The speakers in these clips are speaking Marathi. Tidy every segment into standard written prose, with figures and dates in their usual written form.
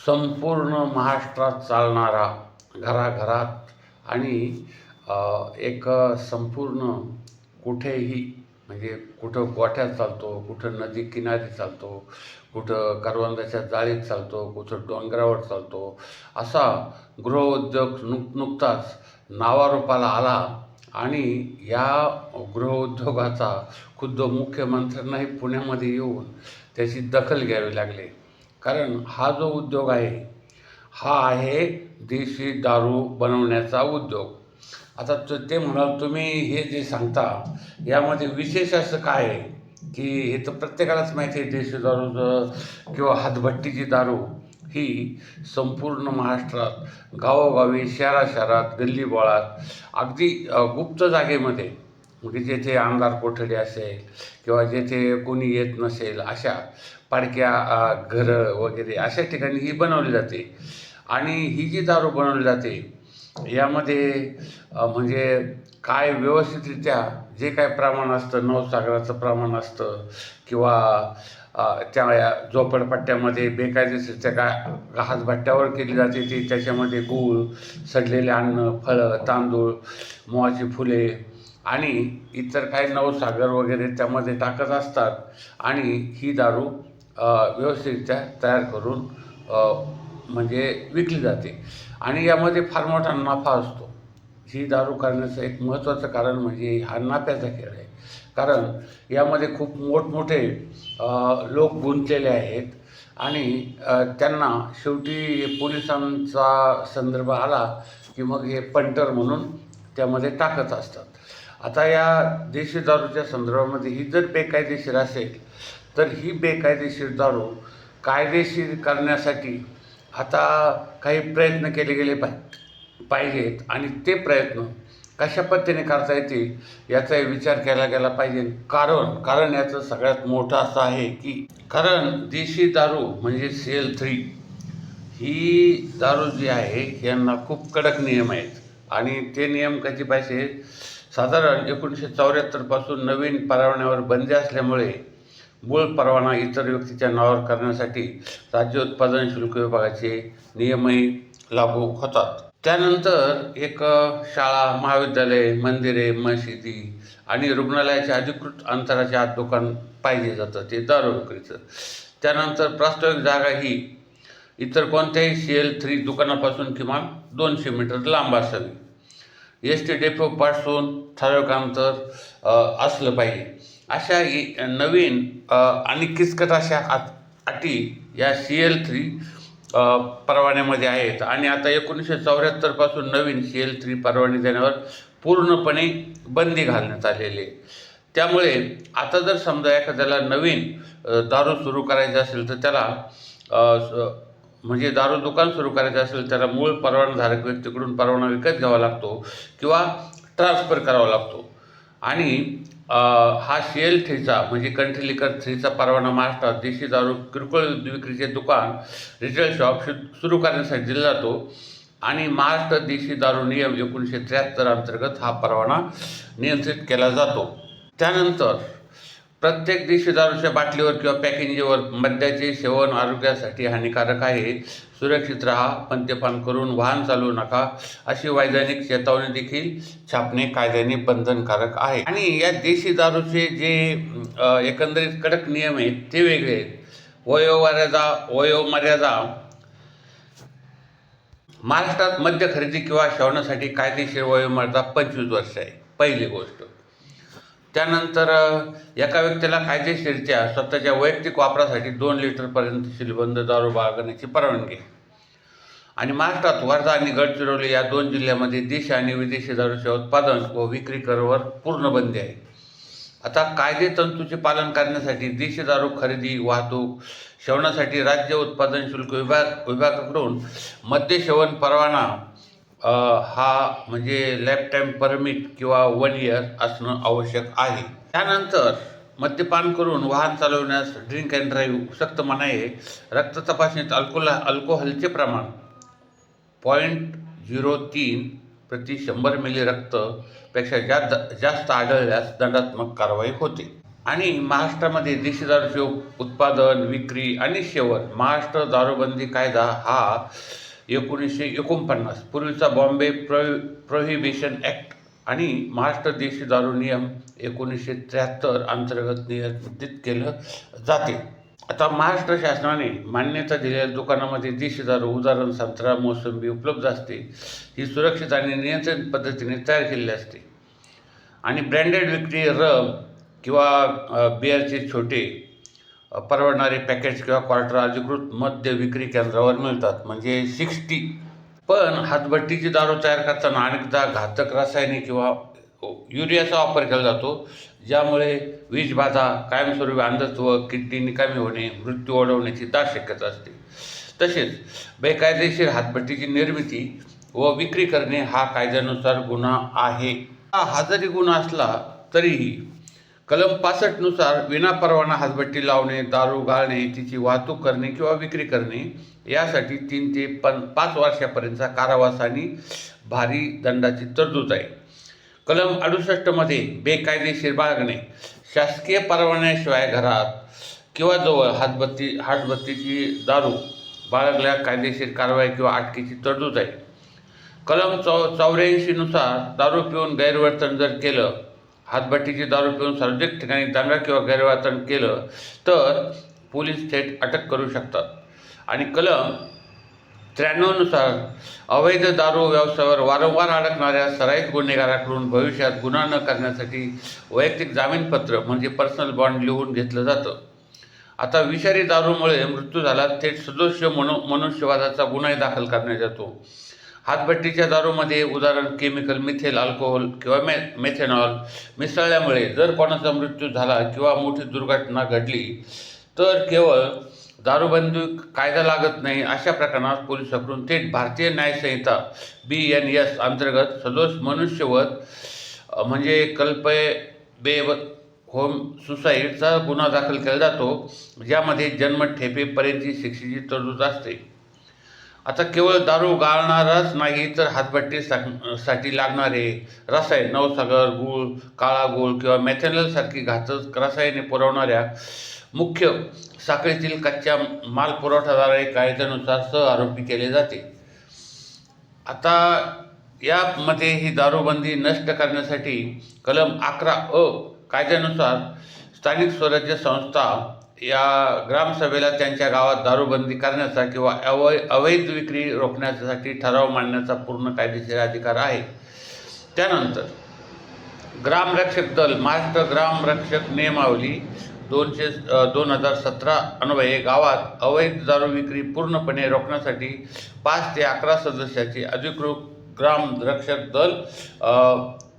संपूर्ण महाराष्ट्रात चालणारा घराघरात आणि एक संपूर्ण कुठेही म्हणजे कुठं गोठ्यात चालतो, कुठं नदी किनारी चालतो, कुठं करवंदाच्या जाळीत चालतो, कुठं डोंगरावर चालतो. असा गृहउद्योग नुकताच नावारूपाला आला आणि या गृहउद्योगाचा खुद्द मुख्यमंत्र्यांनाही पुण्यामध्ये येऊन त्याची दखल घ्यावी लागली. कारण हा जो उद्योग आहे हा आहे देशी दारू बनवण्याचा उद्योग. आता ते म्हणाल तुम्ही हे जे सांगता यामध्ये विशेष असं काय आहे की हे तर प्रत्येकालाच माहिती आहे, देशी दारूचं किंवा हातभट्टीची दारू ही संपूर्ण महाराष्ट्रात गावोगावी शहरात गल्लीबोळात अगदी गुप्त जागेमध्ये म्हणजे जेथे अंधार कोठडी असेल किंवा जेथे कोणी येत नसेल अशा पाडक्या घरं वगैरे अशा ठिकाणी ही बनवली जाते. आणि ही जी दारू बनवली जाते यामध्ये म्हणजे काय व्यवस्थितरित्या जे काय प्रमाण असतं, नवसागराचं प्रमाण असतं किंवा त्या झोपडपट्ट्यामध्ये बेकायदेशीरच्या काय हातभट्ट्यावर केली जाते ती, त्याच्यामध्ये गूळ, सडलेले अन्न, फळं, तांदूळ, मोहाची फुले आणि इतर काही नवसागर वगैरे त्यामध्ये टाकत असतात आणि ही दारू व्यवस्थितरित्या तयार करून म्हणजे विकली जाते आणि यामध्ये फार मोठा नफा असतो. ही दारू करण्याचं एक महत्त्वाचं कारण म्हणजे हा नफ्याचा खेळ आहे. कारण यामध्ये खूप मोठमोठे लोक गुंतलेले आहेत आणि त्यांना शेवटी पोलिसांचा संदर्भ आला की मग हे पंटर म्हणून त्यामध्ये टाकत असतात. आता या देशी दारूच्या संदर्भामध्ये ही जर बेकायदेशीर असेल तर ही बेकायदेशीर दारू कायदेशीर करण्यासाठी आता काही प्रयत्न केले गेले पाहिजेत आणि ते प्रयत्न कशा पद्धतीने करता येतील याचा विचार केला गेला पाहिजे. कारण याचं सगळ्यात मोठं असं आहे की कारण देशी दारू म्हणजे CL3 ही दारू जी आहे यांना खूप कडक नियम आहेत आणि ते नियम कसे पाहिजे, साधारण 1974 पासून नवीन परवान्यावर बंदी असल्यामुळे मूळ परवाना इतर व्यक्तीच्या नावावर करण्यासाठी राज्य उत्पादन शुल्क विभागाचे नियमही लागू होतात. त्यानंतर एक शाळा, महाविद्यालय, मंदिरे, मशिदी आणि रुग्णालयाच्या अधिकृत अंतराच्या आत दुकान पाहिजे जातं ते दारू विक्रीचं. त्यानंतर प्रास्ताविक जागा ही इतर कोणत्याही CL3 दुकानापासून किमान 200 मीटर लांब असावी. ST डेपोपासून ठराविक अंतर असलं पाहिजे. अशा नवीन आणि किचकट अशा अटी या CL3 परवान्यामध्ये आहेत आणि आता 1974 पासून नवीन CL3 परवाने देण्यावर पूर्णपणे बंदी घालण्यात आलेली आहे. त्यामुळे आता जर समजा एखाद्याला नवीन दारू सुरू करायची असेल तर त्याला म्हणजे दारू दुकान सुरू करायचं असेल त्याला मूळ परवानाधारक व्यक्तीकडून परवाना विकत घ्यावा लागतो किंवा ट्रान्सफर करावा लागतो. आणि हा CL3चा म्हणजे कंट्री लिकर 3चा परवाना महाराष्ट्रात देशी दारू किरकोळ विक्रीचे दुकान, रिटेल शॉप सुरू करण्यासाठी दिला जातो आणि महाराष्ट्र देशी दारू नियम 1973 अंतर्गत हा परवाना नियंत्रित केला जातो. त्यानंतर प्रत्येक देशी दारूच्या बाटलीवर किंवा पॅकेजिंगवर मद्याचे सेवन आरोग्यासाठी हानिकारक आहे, सुरक्षित राहा, मद्यपान करून वाहन चालवू नका अशी वैधानिक चेतावणी देखील छापणे कायद्याने बंधनकारक आहे. आणि या देशी दारूचे जे एकंदरीत कडक नियम आहेत ते वेगळे आहेत. वयोमर्यादा महाराष्ट्रात मद्य खरेदी किंवा सेवनासाठी कायदेशीर वयोमर्यादा 25 वर्ष आहे, पहिली गोष्ट. त्यानंतर एका व्यक्तीला कायदेशीरच्या स्वतःच्या वैयक्तिक वापरासाठी 2 लिटरपर्यंत सीलबंद दारू बाळगण्याची परवानगी. आणि महाराष्ट्रात वर्धा आणि गडचिरोली या 2 जिल्ह्यामध्ये देशी आणि विदेशी दारूचे उत्पादन व विक्री करवर पूर्ण बंदी आहे. आता कायदे तंतूचे पालन करण्यासाठी देशी दारू खरेदी, वाहतूक, सेवनासाठी राज्य उत्पादन शुल्क विभागाकडून मद्य सेवन परवाना हा म्हणजे लाईफ टाईम परमिट किंवा 1 इयर असणं आवश्यक आहे. त्यानंतर मद्यपान करून वाहन चालवण्यास ड्रिंक अँड ड्राईव्ह सक्त मनाई आहे. रक्त तपासणीत अल्कोहोलचे प्रमाण 0.03 प्रति 100 मिली रक्तपेक्षा जास्त आढळल्यास दंडात्मक कारवाई होते. आणि महाराष्ट्रामध्ये देशी दारूचे उत्पादन, विक्री आणि सेवन महाराष्ट्र दारूबंदी कायदा हा 1949 पूर्वीचा बॉम्बे प्रोहिबिशन ॲक्ट आणि महाराष्ट्र देशी दारू नियम 1973 अंतर्गत नियंत्रित केलं जाते. आता महाराष्ट्र शासनाने मान्यता दिलेल्या दुकानामध्ये देशी दारू उदाहरण संत्रा, मोसंबी उपलब्ध असते. ही सुरक्षित आणि नियंत्रित पद्धतीने तयार केलेली असते. आणि ब्रँडेड विक्री रम किंवा बिअरचे छोटे परवडणारे पॅकेज किंवा क्वार्टर अधिकृत मद्य विक्री केंद्रावर मिळतात, म्हणजे 60. पण हातभट्टीची दारू तयार करताना अनेकदा घातक रासायनिक किंवा युरियाचा वापर केला जातो, ज्यामुळे विषबाधा, कायमस्वरूपी अंधत्व, किडनी निकामी होणे, मृत्यू ओढवण्याची दाट शक्यता असते. तसेच बेकायदेशीर हातभट्टीची निर्मिती व विक्री करणे हा कायद्यानुसार गुन्हा आहे. हा जरी गुन्हा असला तरीही कलम 65 नुसार विनापरवाना हातभट्टी लावणे, दारू गाळणे, तिची वाहतूक करणे किंवा विक्री करणे यासाठी 3 ते 5 वर्षापर्यंतचा कारावास आणि भारी दंडाची तरतूद आहे. कलम 68 मध्ये बेकायदेशीर बाळगणे, शासकीय परवान्याशिवाय घरात किंवा जवळ हातभट्टीची दारू बाळगल्या कायदेशीर कारवाई किंवा अटकेची तरतूद आहे. कलम 84 नुसार दारू पिऊन गैरवर्तन जर केलं, हातभट्टीची दारू पिऊन सार्वजनिक ठिकाणी दंगा किंवा गैरवर्तन केलं तर पोलीस थेट अटक करू शकतात. आणि कलम 93 नुसार अवैध दारू व्यवसायावर वारंवार अडकणाऱ्या सराईत गुन्हेगाराकडून भविष्यात गुन्हा न करण्यासाठी वैयक्तिक जामीनपत्र म्हणजे पर्सनल बॉन्ड लिहून घेतलं जातं. आता विषारी दारूमुळे मृत्यू झाला थेट सदोष मनुष्यवादाचा गुन्हाही दाखल करण्यात येतो. हातभट्टीच्या दारूमध्ये उदाहरण केमिकल मिथेल अल्कोहोल किंवा मेथेनॉल मिसळल्यामुळे जर कोणाचा मृत्यू झाला किंवा मोठी दुर्घटना घडली तर केवळ दारूबंदी कायदा लागत नाही. अशा प्रकरणात पोलिसांकडून थेट भारतीय न्यायसंहिता BNS अंतर्गत सदोष मनुष्यवध म्हणजे कल्पबेवध होम सुसाईडचा गुन्हा दाखल केला जातो, ज्यामध्ये जन्मठेपेपर्यंतची शिक्षेची तरतूद असते. आता केवळ दारू गाळणाराच नाही तर हातभट्टीसाठी लागणारे रसायन, नवसागर, गूळ, काळा गूळ किंवा मेथेनॉल सारखी घातक रसायने पुरवणाऱ्या मुख्य साखळीतील कच्च्या माल पुरवठादाराही कायद्यानुसार सहआरोपी केले जाते. आता यामध्ये ही दारूबंदी नष्ट करण्यासाठी कलम 11A कायद्यानुसार स्थानिक स्वराज्य संस्था या ग्रामसभेला त्यांच्या गावात दारूबंदी करण्याचा किंवा अवैध विक्री रोखण्यासाठी ठराव मांडण्याचा पूर्ण कायदेशीर अधिकार आहे. त्यानंतर ग्रामरक्षक दल महाराष्ट्र ग्रामरक्षक नियमावली 2017 अन्वये गावात अवैध दारू विक्री पूर्णपणे रोखण्यासाठी 5 ते 11 सदस्याचे अधिकृत ग्रामरक्षक दल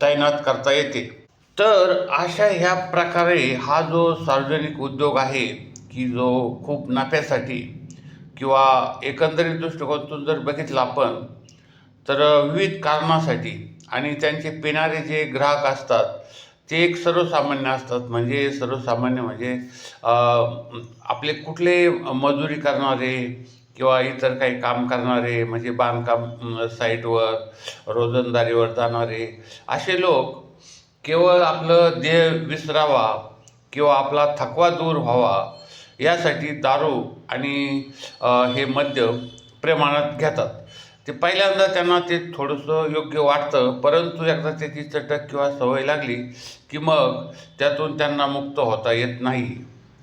तैनात करता येते. तर अशा ह्या प्रकारे हा जो सार्वजनिक उद्योग आहे की जो खूप नफ्यासाठी किंवा एकंदरीत दृष्टिकोनातून जर बघितलं आपण तर विविध कारणासाठी आणि त्यांचे पिणारे जे ग्राहक असतात ते एक सर्वसामान्य असतात. म्हणजे सर्वसामान्य म्हणजे आपले कुठले मजुरी करणारे किंवा इतर काही काम करणारे म्हणजे बांधकाम साईटवर रोजंदारीवर जाणारे असे लोक केवळ आपलं देह विसरावा किंवा आपला थकवा दूर व्हावा यासाठी दारू आणि हे मद्य प्रमाणात घेतात. ते पहिल्यांदा त्यांना ते थोडंसं योग्य वाटतं, परंतु एकदा त्याची चटक किंवा सवय लागली की मग त्यातून त्यांना मुक्त होता येत नाही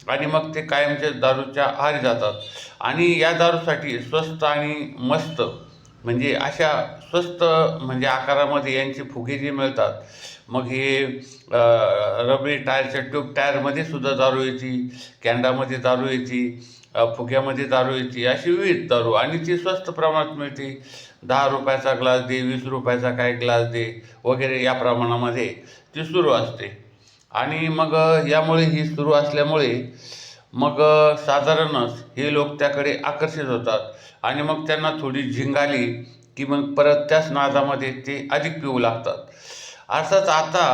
आणि मग ते कायमच्या दारूच्या आहारी जातात. आणि या दारूसाठी स्वस्त आणि मस्त म्हणजे अशा स्वस्त म्हणजे आकारामध्ये यांचे फुगे जे मिळतात, मग हे रबरी टायरच्या ट्यूब टायरमध्ये सुद्धा दारू येते, कॅन्डामध्ये दारू येते, फुग्यामध्ये दारू येते, अशी विविध दारू आणि ती स्वस्त प्रमाणात मिळते. 10 रुपयाचा ग्लास दे, 20 रुपयाचा काय ग्लास दे वगैरे या प्रमाणामध्ये ती सुरू असते. आणि मग यामुळे ही सुरू असल्यामुळे मग साधारणच हे लोक त्याकडे आकर्षित होतात आणि मग त्यांना थोडी झिंग आली की मग परत त्याच नादामध्ये ते अधिक पिऊ लागतात. अर्थात आता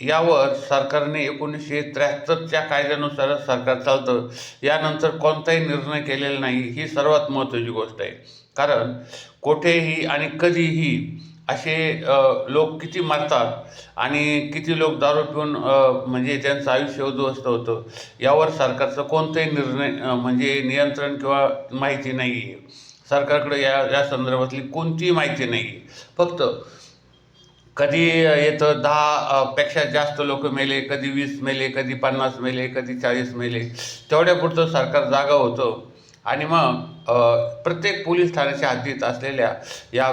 यावर सरकारने 1973च्या कायद्यानुसारच सरकार चालतं, यानंतर कोणताही निर्णय केलेला नाही. ही सर्वात महत्त्वाची गोष्ट आहे, कारण कुठेही आणि कधीही असे लोक किती मरतात आणि किती लोक दारू पिऊन म्हणजे त्यांचं आयुष्य उद्ध्वस्त होतं, यावर सरकारचं कोणताही निर्णय म्हणजे नियंत्रण किंवा माहिती नाही आहे. सरकारकडे या संदर्भातली कोणतीही माहिती नाही आहे. फक्त कधी येतं 10 पेक्षा जास्त लोक मेले, कधी 20 मेले, कधी 50 मेले, कधी 40 मेले, तेवढ्यापुरतं सरकार जागा होतं. आणि मग प्रत्येक पोलीस ठाण्याच्या हद्दीत असलेल्या या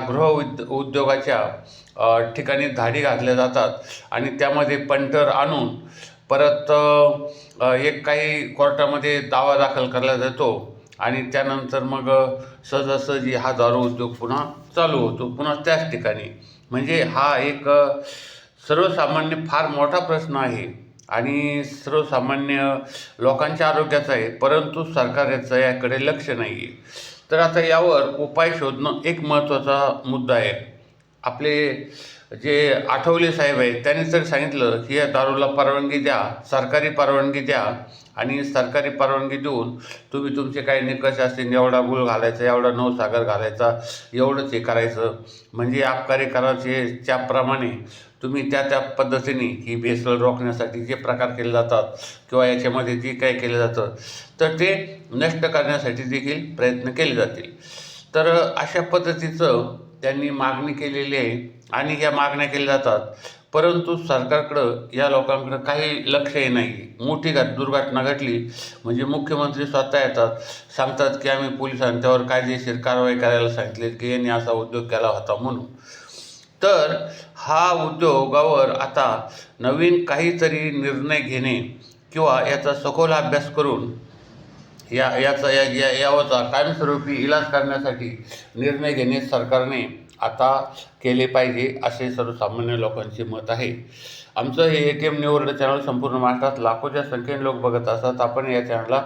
उद्योगाच्या ठिकाणी धाडी घातल्या जातात आणि त्यामध्ये पंटर आणून परत एक काही कोर्टामध्ये दावा दाखल केला जातो आणि त्यानंतर मग सहजासहजी हा दारू उद्योग पुन्हा चालू होतो, पुन्हा त्याच ठिकाणी. म्हणजे हा एक सर्वसामान्य फार मोठा प्रश्न आहे आणि सर्वसामान्य लोकांच्या आरोग्याचा आहे, परंतु सरकार याकडे लक्ष नाही आहे. तर आता यावर उपाय शोधणं एक महत्त्वाचा मुद्दा आहे. आपले जे आठवले साहेब आहेत त्यांनी तर सांगितलं की या दारूला परवानगी द्या, सरकारी परवानगी द्या आणि सरकारी परवानगी देऊन तुम्ही तुमचे काही निकष असतील, एवढा गुळ घालायचा, एवढा नवसागर घालायचा, एवढंच हे करायचं, म्हणजे आबकारी करायचे त्याप्रमाणे तुम्ही त्या पद्धतीने ही भेसळ रोखण्यासाठी जे प्रकार केले जातात किंवा याच्यामध्ये जे काही केलं जातं तर ते नष्ट करण्यासाठी देखील प्रयत्न केले जातील. तर अशा पद्धतीचं त्यांनी मागणी केलेली आहे आणि ह्या मागण्या केल्या जातात, परंतु सरकारकडं या लोकांकडं काही लक्षही नाही. मोठी दुर्घटना घडली म्हणजे मुख्यमंत्री स्वतः येतात, सांगतात की आम्ही पोलिसांनी त्यावर कायदेशीर कारवाई करायला सांगितली की यांनी असा उद्योग केला होता म्हणून. तर हा उद्योगावर आता नवीन काहीतरी निर्णय घेणे किंवा याचा सखोल अभ्यास करून याचा कायमस्वरूपी इलाज करण्यासाठी निर्णय घेणे सरकारने आता केले पाहिजे, असे सर्वसामान्य लोकांचे मत आहे. आमचं हे ATM न्यू वर्ल्ड चॅनल संपूर्ण महाराष्ट्रात लाखोच्या संख्येने लोक बघत असतात. आपण या चॅनलला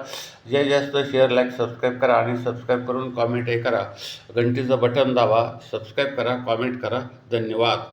जास्त शेअर, लाईक, सबस्क्राईब करा आणि सबस्क्राईब करून कॉमेंटही करा. घंटीचं बटन दाबा, सबस्क्राईब करा, कॉमेंट करा. धन्यवाद.